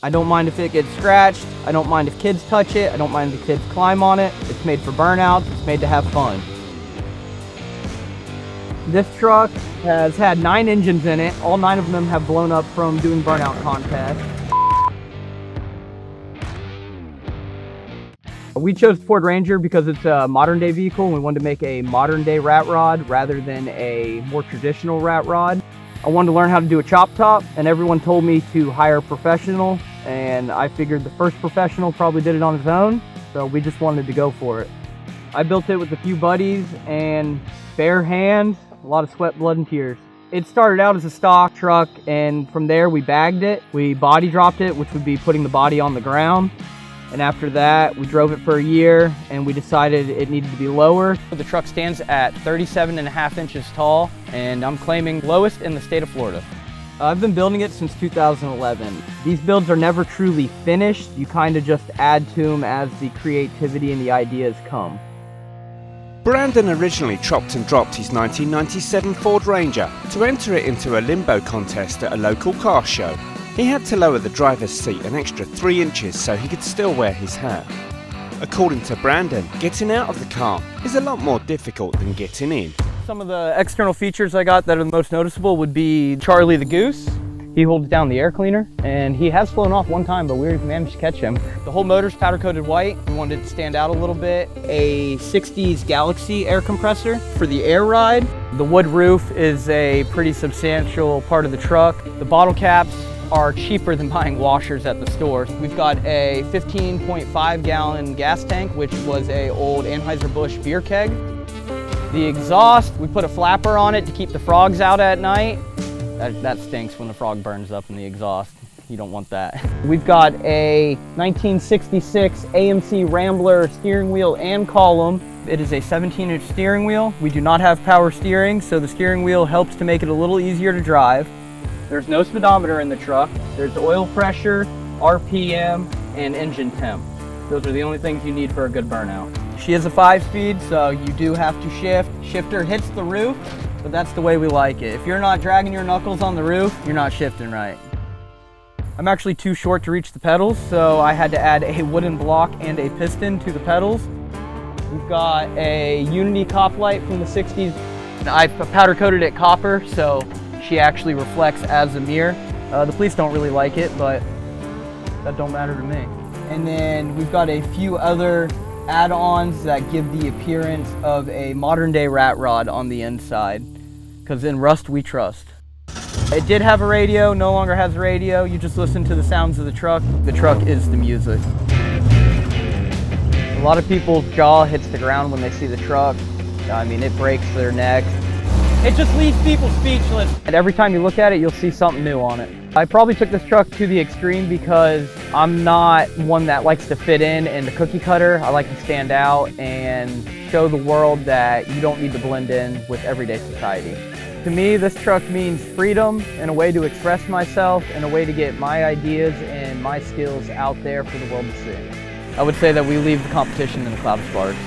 I don't mind if it gets scratched. I don't mind if kids touch it. I don't mind if kids climb on it. It's made for burnouts. It's made to have fun. This truck has had 9 engines in it. All 9 of them have blown up from doing burnout contests. We chose Ford Ranger because it's a modern day vehicle and we wanted to make a modern day rat rod rather than a more traditional rat rod. I wanted to learn how to do a chop top and everyone told me to hire a professional, and I figured the first professional probably did it on his own, so we just wanted to go for it. I built it with a few buddies and bare hands, a lot of sweat, blood, and tears. It started out as a stock truck and from there we bagged it. We body dropped it, which would be putting the body on the ground. And after that, we drove it for a year and we decided it needed to be lower. The truck stands at 37.5 inches tall and I'm claiming lowest in the state of Florida. I've been building it since 2011. These builds are never truly finished. You kind of just add to them as the creativity and the ideas come. Brandon originally chopped and dropped his 1997 Ford Ranger to enter it into a limbo contest at a local car show. He had to lower the driver's seat an extra 3 inches so he could still wear his hat. According to Brandon, getting out of the car is a lot more difficult than getting in. Some of the external features I got that are the most noticeable would be Charlie the Goose. He holds down the air cleaner and he has flown off one time, but we managed to catch him. The whole motor's powder coated white. We wanted it to stand out a little bit. A 60s Galaxy air compressor for the air ride. The wood roof is a pretty substantial part of the truck. The bottle caps are cheaper than buying washers at the store. We've got a 15.5 gallon gas tank, which was a old Anheuser-Busch beer keg. The exhaust, we put a flapper on it to keep the frogs out at night. That stinks when the frog burns up in the exhaust. You don't want that. We've got a 1966 AMC Rambler steering wheel and column. It is a 17-inch steering wheel. We do not have power steering, so the steering wheel helps to make it a little easier to drive. There's no speedometer in the truck. There's oil pressure, RPM, and engine temp. Those are the only things you need for a good burnout. She is a 5-speed, so you do have to shift. Shifter hits the roof, but that's the way we like it. If you're not dragging your knuckles on the roof, you're not shifting right. I'm actually too short to reach the pedals, so I had to add a wooden block and a piston to the pedals. We've got a Unity cop light from the 60s. I powder coated it copper, so she actually reflects as a mirror. The police don't really like it, but that don't matter to me. And then we've got a few other add-ons that give the appearance of a modern day rat rod on the inside, because in Rust we trust. It did have a radio, no longer has a radio. You just listen to the sounds of the truck. The truck is the music. A lot of people's jaw hits the ground when they see the truck. I mean, it breaks their necks. It just leaves people speechless. And every time you look at it, you'll see something new on it. I probably took this truck to the extreme because I'm not one that likes to fit in the cookie cutter. I like to stand out and show the world that you don't need to blend in with everyday society. To me, this truck means freedom and a way to express myself and a way to get my ideas and my skills out there for the world to see. I would say that we leave the competition in a cloud of sparks.